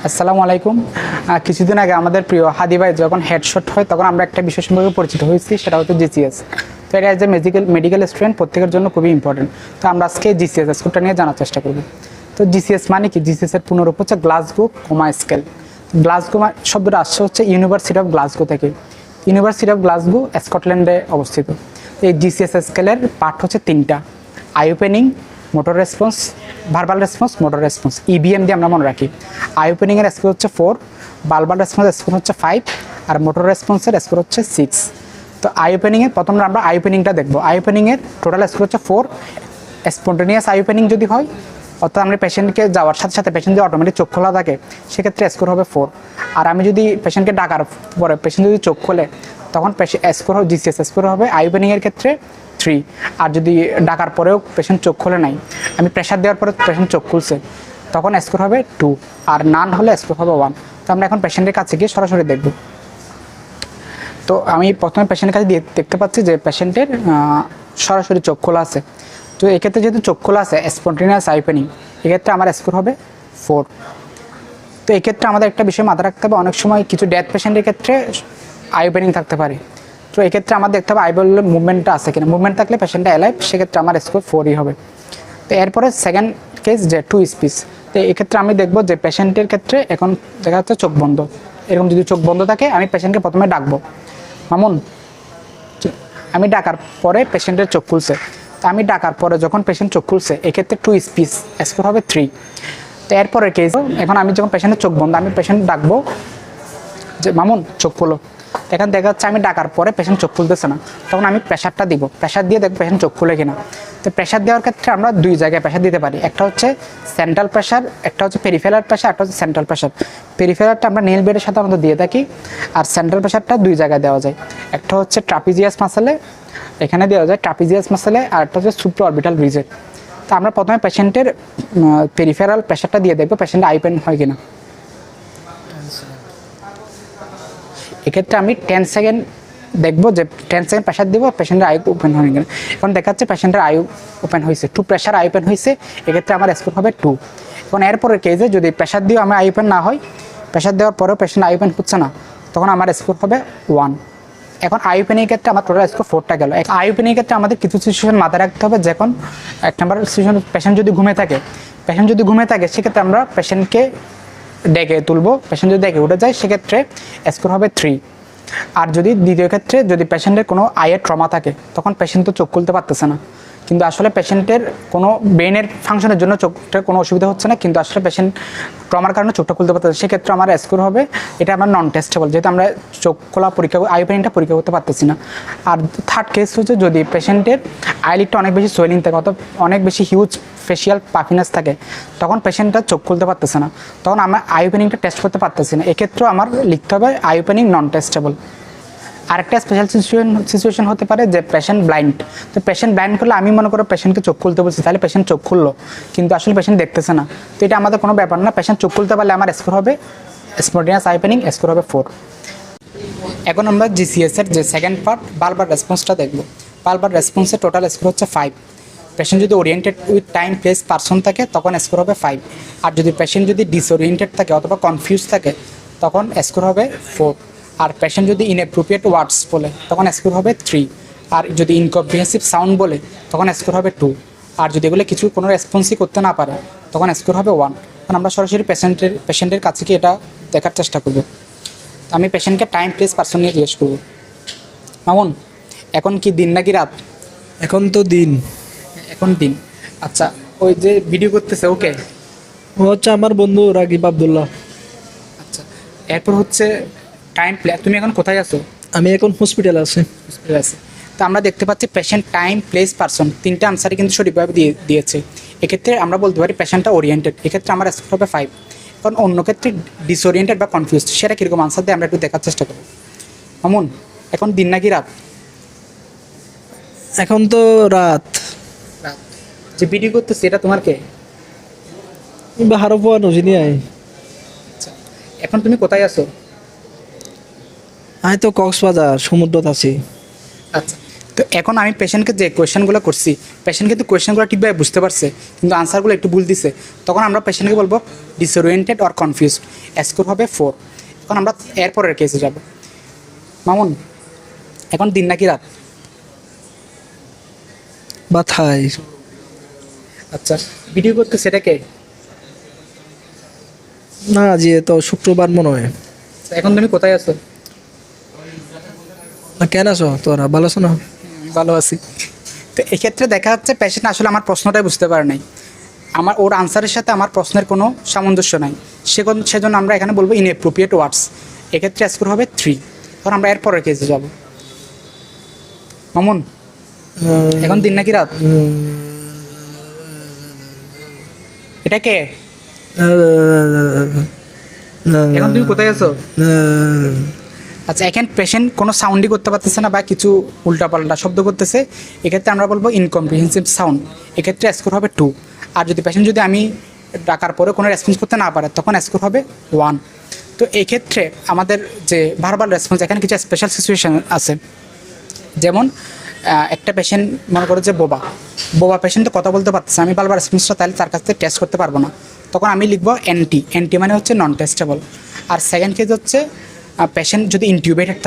আসসালামু আলাইকুম। কিছুদিন আগে আমাদের প্রিয় হাদি ভাই যখন হেডশট হয় তখন আমরা একটা বিষয় সম্পর্কে পরিচিত হয়েছি, সেটা হচ্ছে জিসিএস। তো এটা অ্যাজ এ মেডিকেল স্টুডেন্ট প্রত্যেকের জন্য খুবই ইম্পর্টেন্ট। তো আমরা আজকে জিসিএস স্কোরটা নিয়ে জানার চেষ্টা করব। তো জিসিএস মানে কি? জিসিএস এর পুনরূপ হচ্ছে গ্লাসগো কোমা স্কেল। গ্লাসগো শব্দটা আসছে হচ্ছে ইউনিভার্সিটি অফ গ্লাসগো থেকে। ইউনিভার্সিটি অফ গ্লাসগো স্কটল্যান্ডে অবস্থিত। এই জিসিএস স্কেলের পার্ট হচ্ছে তিনটা: I opening, motor response, verbal response, motor response, IBM দিয়ে আমরা মনে রাখি। আই ওপেনিংয়ের স্কোর হচ্ছে 4, ভার্বাল রেসপন্সের স্কোর হচ্ছে 5, আর মোটর রেসপন্সের স্কোর হচ্ছে 6। তো আই ওপেনিংয়ে প্রথম আমরা আই ওপেনিংটা দেখবো। আই ওপেনিংয়ের টোটাল স্কোর হচ্ছে 4। স্পন্টেনিয়াস আই ওপেনিং যদি হয়, অর্থাৎ আমরা পেশেন্টকে যাওয়ার সাথে সাথে পেশেন্ট যদি অটোমেটিক চোখ খোলা থাকে, সেক্ষেত্রে স্কোর হবে 4। আর আমি যদি পেশেন্টকে ডাকার পরে পেশেন্ট যদি চোখ খোলে, তখন স্কোর হবে জিসিএস স্কোর হবে আই ওপেনিংয়ের ক্ষেত্রে 3। আর যদি ডাকার পরেও পেশেন্ট চোখ খোলে নাই, আমি প্রেশার দেওয়ার পরে পেশেন্ট চোখ খুলছে, তখন স্কোর হবে 2। আর নান হলে স্কোর হবে 1। তো আমরা এখন পেশেন্টের কাছে গিয়ে সরাসরি দেখব। তো আমি প্রথমে পেশেন্টের কাছে দেখতে পাচ্ছি যে পেশেন্টের সরাসরি চোখ খোলা আছে। তো এক্ষেত্রে যেহেতু চোখ খোলা আছে, স্পন্টেনিয়াস আই ওপেনিং, এক্ষেত্রে আমার স্কোর হবে 4। তো এক্ষেত্রে আমাদের একটা বিষয় মাথায় রাখতে হবে, অনেক সময় কিছু ডেথ পেশেন্টের ক্ষেত্রে আই ওপেনিং থাকতে পারে। তো এক্ষেত্রে আমার দেখতে হবে আইবলের মুভমেন্টটা আছে কিনা। মুভমেন্ট থাকলে পেশেন্টটা অ্যালাইভ, সেক্ষেত্রে আমার স্কোর 4ই হবে। তো এরপরে সেকেন্ড কেস যে টু স্পিচ। তো এক্ষেত্রে আমি দেখবো যে পেশেন্টের ক্ষেত্রে এখন দেখা যাচ্ছে চোখ বন্ধ। এরকম যদি চোখ বন্ধ থাকে, আমি পেশেন্টকে প্রথমে ডাকবো, মামুন। আমি ডাকার পরে পেশেন্টের চোখ খুলছে। তো আমি ডাকার পরে যখন পেশেন্ট চোখ খুলছে, এক্ষেত্রে টু স্পিচ, স্কোর হবে 3। তো এরপরে কেস, এখন আমি যখন পেশেন্টের চোখ বন্ধ, আমি পেশেন্ট ডাকবো যে মামুন চোখ খোলো। এখন দেখা যাচ্ছে আমি ডাকার পরে পেশেন্ট চোখ খুলতেছে না, তখন আমি প্রেশারটা দিব। প্রেশার দিয়ে দেখবো পেশেন্ট চোখ খুলে কিনা। তো প্রেশার দেওয়ার ক্ষেত্রে আমরা দুই জায়গায় প্রেশার দিতে পারি। একটা হচ্ছে সেন্ট্রাল প্রেশার, একটা হচ্ছে পেরিফেরাল প্রেশার, একটা হচ্ছে সেন্ট্রাল প্রেশার। পেরিফেরালটা আমরা নেল বেডের সাধারণত দিয়ে থাকি, আর সেন্ট্রাল প্রেশারটা দুই জায়গায় দেওয়া যায়। একটা হচ্ছে ট্রাপিজিয়াস মাসেলে, এখানে দেওয়া যায় ট্রাপিজিয়াস মাসেলে, আর একটা হচ্ছে সুপ্রা অরবিটাল ব্রিজে। তো আমরা প্রথমে পেশেন্টের পেরিফেরাল প্রেশারটা দিয়ে দেখবো পেশেন্টের আই ওপেন হয় কিনা। এক্ষেত্রে আমি 10 সেকেন্ড দেখবো যে 10 সেকেন্ড প্রেশার দিব, পেশেন্টের আই ওপেন হয় কিনা। এখন দেখা যাচ্ছে পেশেন্টের আই ওপেন হয়েছে, 2 প্রেশার আই ওপেন হয়েছে, এক্ষেত্রে আমার স্কোর হবে 2। এখন এরপরের কেসে যদি প্রেশার দিয়েও আমার আই ওপেন না হয়, প্রেশার দেওয়ার পরেও পেশেন্ট আই ওপেন হচ্ছে না, তখন আমার স্কোর হবে 1। এখন আই ওপেনের ক্ষেত্রে আমার টোটাল স্কোর 4টা গেল। আই ওপেনের ক্ষেত্রে আমাদের কিছু সিচুয়েশন মাথায় রাখতে হবে। যখন 1 নম্বর সিচুয়েশন, পেশেন্ট যদি ঘুমে থাকে, সেক্ষেত্রে আমরা পেশেন্টকে ডেকে তুলবো। পেশেন্ট যদি ডেকে উঠে যায়, সেক্ষেত্রে স্কোর হবে 3। আর যদি দ্বিতীয় ক্ষেত্রে যদি পেশেন্টের কোনো আইয়ের ট্রমা থাকে, তখন পেশেন্ট তো চোখ খুলতে পারতেছে না, কিন্তু আসলে পেশেন্টের কোনো ব্রেনের ফাংশনের জন্য চোখটার কোনো অসুবিধা হচ্ছে না, কিন্তু আসলে পেশেন্ট ট্রমার কারণে চোখটা খুলতে পারতেছে, সেক্ষেত্রে আমার স্কোর হবে, এটা আমার নন টেস্টেবল, যেহেতু আমরা চোখ খোলা পরীক্ষা, আই ওপেনিংটা পরীক্ষা করতে পারতেছি না। আর থার্ড কেস হচ্ছে যদি পেশেন্টের আইলিডটা অনেক বেশি সোয়েলিং থাকে, অথবা অনেক বেশি হিউজ ফেশিয়াল পাফিনেস থাকে, তখন পেশেন্টটা চোখ খুলতে পারতেছে না, তখন আমরা আই ওপেনিংটা টেস্ট করতে পারতেছি না। এক্ষেত্রেও আমার লিখতে হবে আই ওপেনিং নন টেস্টেবল। আরেকটা স্পেশাল সিচুয়েশন হতে পারে যে পেশেন্ট ব্লাইন্ড। তো পেশেন্ট ব্লাইন্ড করলে আমি মনে করো পেশেন্টকে চোখ খুলতে বলছি, তাহলে পেশেন্ট চোখ খুললো, কিন্তু আসলে পেশেন্ট দেখতেছে না। তো এটা আমাদের কোনো ব্যাপার না, পেশেন্ট চোখ খুলতে পারলে আমার স্কোর হবে স্পন্টেনিয়াস আই ওপেনিং, স্কোর হবে 4। এখন আমরা জিসিএস এর যে সেকেন্ড পার্ট বারবার রেসপন্সটা দেখবো। বারবার রেসপন্সের টোটাল স্কোর হচ্ছে 5। পেশেন্ট যদি oriented with time place person থাকে, তখন স্কোর হবে 5। আর যদি পেশেন্ট যদি ডিসওরিয়েন্টেড থাকে অথবা কনফিউজ থাকে, তখন স্কোর হবে 4। আর পেশেন্ট যদি ইনঅ্যাপ্রোপ্রিয়েট ওয়ার্ডস বলে, তখন স্কোর হবে 3। আর যদি ইনকম্প্রিহেন্সিভ সাউন্ড বলে, তখন স্কোর হবে 2। আর যদি এগুলো কিছু কোনো রেসপন্সই করতে না পারে, তখন স্কোর হবে 1। কারণ আমরা সরাসরি পেশেন্টের কাছে গিয়ে এটা দেখার চেষ্টা করব। আমি পেশেন্টকে টাইম প্লেস পারসন নিয়ে জিজ্ঞেস করবো, মামুন এখন কি দিন নাকি রাত? এখন তো দিন। এখন দিন। আচ্ছা, ওই যে ভিডিও করতেছে ওকে? ও হচ্ছে আমার বন্ধু রাগিব আব্দুল্লাহ। আচ্ছা, এরপর হচ্ছে টাইম প্লে। তুমি এখন কোথায় আছো? আমি এখন হসপিটালে আছি। হসপিটালে আছি। তো আমরা দেখতে পাচ্ছি পেশেন্ট, টাইম, প্লেস, পারসন, তিনটা আনসারই কিন্তু সঠিকভাবে দিয়েছে। এক্ষেত্রে আমরা বলতে পারি পেশেন্টটা ওরিয়েন্টেড, এক্ষেত্রে আমার স্কোর হবে 5। কারণ অন্য ক্ষেত্রে ডিসওরিয়েন্টেড বা কনফিউজড, সেটা কীরকম আনসার দিয়ে আমরা একটু দেখার চেষ্টা করব। মামুন এখন দিন নাকি রাত? এখন তো রাত। রাত। যে ভিডিও করতেছে এটা তোমার কে? বাহারো পোয়া নজিনি আই। আচ্ছা, এখন তুমি কোথায় আছো? আমি তো কক্সবাজার সমুদ্রত আছি। আচ্ছা, তো এখন আমি পেশেন্টকে যে কোয়েশ্চেনগুলো করছি, পেশেন্ট কিন্তু কোয়েশ্চেনগুলো ঠিকভাবে বুঝতে পারছে কিন্তু আনসারগুলো একটু ভুল দিছে, তখন আমরা পেশেন্টকে বলবো ডিসওরিয়েন্টেড অর কনফিউজড, স্কোর হবে 4। এখন আমরা এরপরের কেসে যাব। মামুন, এখন দিন নাকি রাত? মাথায়। আচ্ছা, ভিডিও করতে সেটা কে? না জি, তো শুক্রবার মনে হয়। আচ্ছা, এখন তুমি কোথায় আছো? না কেন আছো তোরা, ভালো আছো না? ভালো আছি। তো এক্ষেত্রে দেখা যাচ্ছে পেশেন্ট আসলে আমার প্রশ্নটাই বুঝতে পারে নাই, আমার ওর আনসারের সাথে আমার প্রশ্নের কোনো সামঞ্জস্য নাই, সেজন্য আমরা এখানে বলবো ইনঅ্যাপ্রোপ্রিয়েট ওয়ার্ডস। এক্ষেত্রে স্কোর হবে 3। এখন আমরা এরপরের কেসে যাব। মামুন, এখন দিন নাকি রাত? এটা কে? এখন তুমি কোথায় আছো? আচ্ছা, এখানে পেশেন্ট কোনো সাউন্ডই করতে পারতেছে না বা কিছু উল্টাপাল্টা শব্দ করতেছে, এক্ষেত্রে আমরা বলবো ইনকম্প্রিহেন্সিভ সাউন্ড। এক্ষেত্রে স্কোর হবে 2। আর যদি পেশেন্ট যদি আমি ডাকার পরে কোনো রেসপন্স করতে না পারে তখন স্কোর হবে 1। তো এই ক্ষেত্রে আমাদের যে ভার্বাল রেসপন্স, এখানে কিছু স্পেশাল সিচুয়েশন আছে। যেমন একটা পেশেন্ট মনে করো যে বোবা পেশেন্ট তো কথা বলতে পারতেছে, আমি বারবার রেসপন্সটা তাহলে তার কাছ থেকে টেস্ট করতে পারবো না, তখন আমি লিখবো এনটি মানে হচ্ছে নন টেস্টেবল। আর সেকেন্ড কেস হচ্ছে পেশেন্ট যদি ইনটিউবেটেড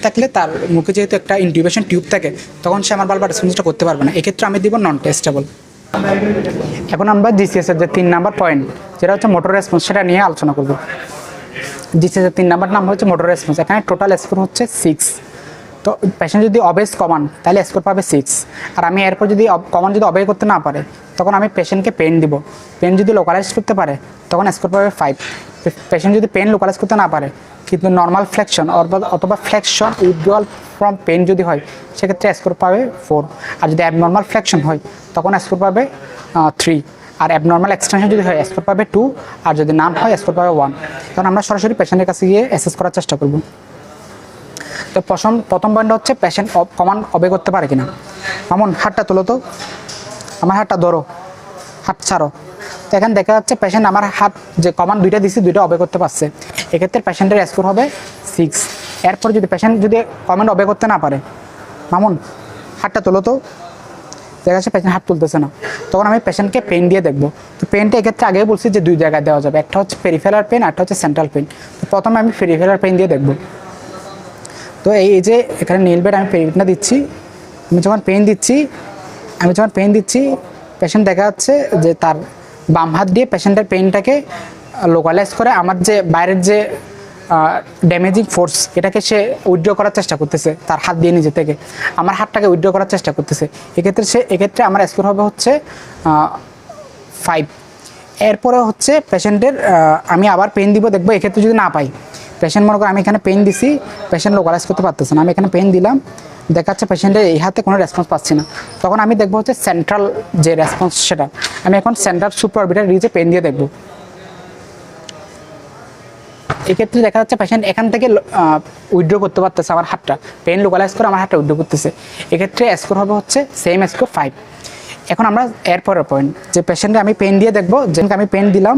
থাকলে তার মুখে যেহেতু একটা ইনটিউবেশন টিউব থাকে তখন সে আমার বারবার রেসপন্সটা করতে পারবে না, এক্ষেত্রে আমি দিব নন টেস্টেবল। এখন আমরা জিসিএস এর যে 3 নাম্বার পয়েন্ট যেটা হচ্ছে মোটর রেসপন্স, সেটা নিয়ে আলোচনা করব। জিসিএস এর 3 নাম্বার নাম হচ্ছে মোটর রেসপন্স। এখানে টোটাল স্কোর হচ্ছে 6। তো পেশেন্ট যদি অবেজ কমান তাহলে স্কোর পাবে 6। আর আমি এরপর যদি কমান যদি অবে করতে না পারে তখন আমি পেশেন্টকে পেন দিব। পেন যদি লোকালাইজ করতে পারে তখন স্কোর পাবে 5। পেশেন্ট যদি পেন লোকালাইজ করতে না পারে কিন্তু নর্মাল ফ্লেকশন অথবা ফ্লেকশন উইথড্রয়াল ফ্রম পেন যদি হয় সেক্ষেত্রে স্কোর পাবে 4। আর যদি অ্যাবনর্মাল ফ্লেকশন হয় তখন স্কোর পাবে 3। আর অ্যাবনর্মাল এক্সটেনশন যদি হয় স্কোর পাবে 2। আর যদি নান হয় স্কোর পাবে 1। তখন আমরা সরাসরি পেশেন্টের কাছে গিয়ে অ্যাসেস করার চেষ্টা করব। তো প্রথম পয়েন্ট হচ্ছে পেশেন্ট কমান্ড অবে করতে পারে কিনা। এমন হাতটা তোলো তো, আমার হাতটা ধরো, হাত ছাড়ো। তো এখানে দেখা যাচ্ছে পেশেন্ট আমার হাত যে কমান্ড দুইটা দিছি দুইটা অবে করতে পারছে, এক্ষেত্রে পেশেন্টের স্কোর হবে 6। এরপর যদি পেশেন্ট যদি কমান্ড অবে করতে না পারে, মামুন হাতটা তোলো তো, দেখা যাচ্ছে পেশেন্ট হাত তুলতেছে না, তখন আমি পেশেন্টকে পেন দিয়ে দেখবো। তো পেনটা এক্ষেত্রে আগেই বলছি যে 2 জায়গায় দেওয়া যাবে, একটা হচ্ছে পেরিফেরাল পেন আর একটা হচ্ছে সেন্ট্রাল পেন। তো প্রথমে আমি পেরিফেরাল পেন দিয়ে দেখবো। তো এই যে এখানে নীল বেড আমি পেনটা দিচ্ছি, আমি যখন পেন দিচ্ছি পেশেন্ট দেখা যাচ্ছে যে তার বাম হাত দিয়ে পেশেন্টের পেনটাকে লোকালাইজ করে আমার যে বাইরের যে ড্যামেজিং ফোর্স এটাকে সে উইথড্র করার চেষ্টা করতেছে, তার হাত দিয়ে নিজে থেকে আমার হাতটাকে উইথড্র করার চেষ্টা করতেছে। এক্ষেত্রে আমার স্কোর হবে হচ্ছে 5। এরপরে হচ্ছে পেশেন্টের আমি আবার পেন দিব, দেখবো এক্ষেত্রে যদি না পাই, পেশেন্ট মনে করো আমি এখানে পেন দিছি, পেশেন্ট লোকালাইজ করতে পারতেছে না, আমি এখানে পেন দিলাম, দেখা যাচ্ছে পেশেন্টের এই হাতে কোনো রেসপন্স পাচ্ছি না, তখন আমি দেখবো হচ্ছে সেন্ট্রাল যে রেসপন্স সেটা আমি এখন সেন্ট্রাল সুপারঅরবিটাল রিজে পেন দিয়ে দেখবো। এক্ষেত্রে দেখা যাচ্ছে পেশেন্ট এখান থেকে উইথড্র করতে পারতেছে, আমার হাতটা পেন লোকালাইজ করে আমার হাতটা উইথড্র করতেছে, এক্ষেত্রে স্কোর হবে হচ্ছে সেম স্কোর 5। এখন আমরা এরপরের পয়েন্ট যে পেশেন্টে আমি পেন দিয়ে দেখবো, যে আমি পেন দিলাম,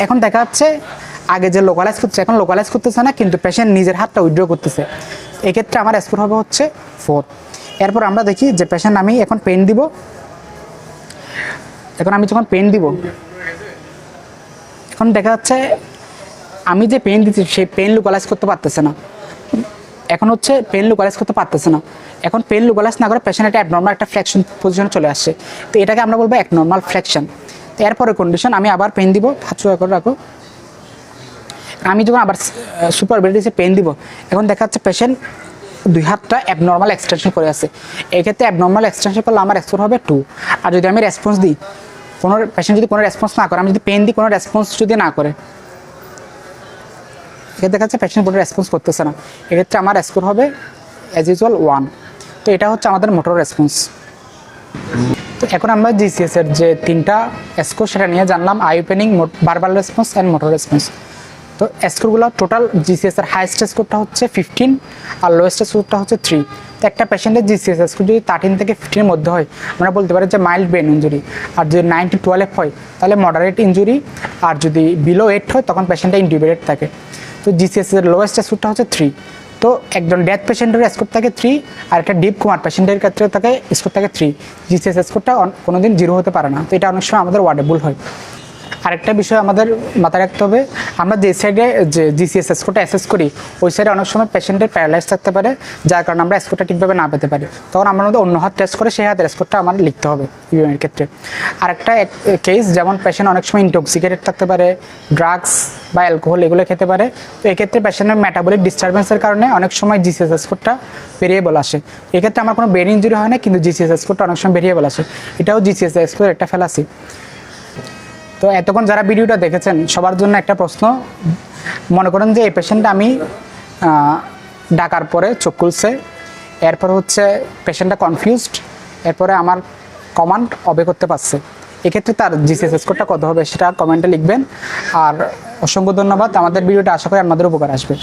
এখন দেখা যাচ্ছে আগে যে লোকালাইজ করছে এখন লোকালাইজ করতেছে না কিন্তু পেশেন্ট নিজের হাতটা উইথড্র করতেছে, এক্ষেত্রে আমার স্কোর হবে হচ্ছে 4। এরপর আমরা দেখি যে পেশেন্ট আমি এখন পেন দিব, আমি যখন পেন দিব এখন দেখা যাচ্ছে আমি যে পেন দিচ্ছি সেই পেন লোকালাইজ করতে পারতেছে না, এখন হচ্ছে পেন লোকালাইজ করতে পারতেছে না, এখন পেন লোকালাইজ না করে পেশেন্ট একটা অ্যাবনর্মাল একটা ফ্লেকশন পজিশনে চলে আসছে, তো এটাকে আমরা বলবো অ্যাবনর্মাল ফ্লেকশন। তো এরপরে কন্ডিশন আমি আবার পেন দিব, হাত সোজা করে রাখো, আমি যখন আবার সুপারঅরবিটাল পেন দিব এখন দেখা যাচ্ছে পেশেন্ট 2 হাতটা অ্যাবনর্মাল এক্সটেনশন করে আছে, এক্ষেত্রে অ্যাবনর্মাল এক্সটেনশন করলে আমার স্কোর হবে 2। আর যদি আমি রেসপন্স দিই, কোনো পেশেন্ট যদি কোনো রেসপন্স না করে, আমি যদি পেন দিই কোনো রেসপন্স যদি না করে, এক্ষেত্রে দেখা যাচ্ছে পেশেন্ট কোনো রেসপন্স করতেছে না, এক্ষেত্রে আমার স্কোর হবে অ্যাজ ইউজুয়াল 1। তো এটা হচ্ছে আমাদের মোটর রেসপন্স। তো এখন আমরা জিসিএস এর যে 3টা স্কোর সেটা নিয়ে জানলাম, I opening, verbal response and motor response. তো স্কোরগুলো টোটাল জিসিএস এর হাইয়েস্ট স্কোরটা হচ্ছে 15 আর লোয়েস্ট স্কোরটা হচ্ছে 3। তো একটা পেশেন্টের জিসিএস স্কোর যদি 13 থেকে 15 এর মধ্যে হয় আমরা বলতে পারি যে মাইল্ড ব্রেন ইঞ্জুরি, আর যদি 9 to 12 হয় তাহলে মডারেট ইঞ্জুরি, আর যদি বিলো 8 হয় তখন পেশেন্টটা ইনটিউবেটেড থাকে। তো জিসিএস এর লোয়েস্ট স্কোরটা হচ্ছে 3। তো একজন ডেথ পেশেন্টের স্কোর থাকে 3, আর একটা ডিপ কোমার পেশেন্টের ক্ষেত্রে থাকে স্কোর থাকে 3। জিসিএস স্কোরটা কোনোদিন 0 হতে পারে না, তো এটা অনেক সময় আমাদের ওয়ার্ডে ভুল হয়। আরেকটা বিষয় আমাদের মাথায় রাখতে হবে, আমরা যে সাইডে যে জিসিএস স্কোরটা অ্যাসেস করি ওই সাইডে অনেক সময় পেশেন্টের প্যারালাইজ থাকতে পারে, যার কারণে আমরা স্কোরটা ঠিকভাবে না পেতে পারি। তখন আমরা অন্য হাত টেস্ট করে সেই হাতের স্কোরটা আমার লিখতে হবে ইউএমের ক্ষেত্রে। আরেকটা কেস, যেমন পেশেন্ট অনেক সময় ইনটক্সিকেটেড থাকতে পারে, ড্রাগস বা অ্যালকোহল এগুলো খেতে পারে, তো এক্ষেত্রে পেশেন্টের মেটাবলিক ডিস্টারবেন্সের কারণে অনেক সময় জিসিএস স্কোরটা ভেরিয়েবল আসে। এক্ষেত্রে আমার কোনো ব্রেন ইঞ্জুরি হয় না, কিন্তু জিসিএস স্কোরটা অনেক সময় ভেরিয়েবল আসে, এটাও জিসিএস স্কোর একটা ফেলাসি। তো এতক্ষণ যারা ভিডিওটা দেখেছেন সবার জন্য একটা প্রশ্ন, মনে করেন যে এই পেশেন্টটা আমি ডাকার পরে চোখ খুলছে, এরপর হচ্ছে পেশেন্টটা কনফিউজড, এরপরে আমার কমান্ড অবে করতে পারছে, এক্ষেত্রে তার জিসিএস স্কোরটা কত হবে সেটা কমেন্টে লিখবেন। আর অসংখ্য ধন্যবাদ, আমাদের ভিডিওটা আশা করি আপনাদের উপকার আসবে।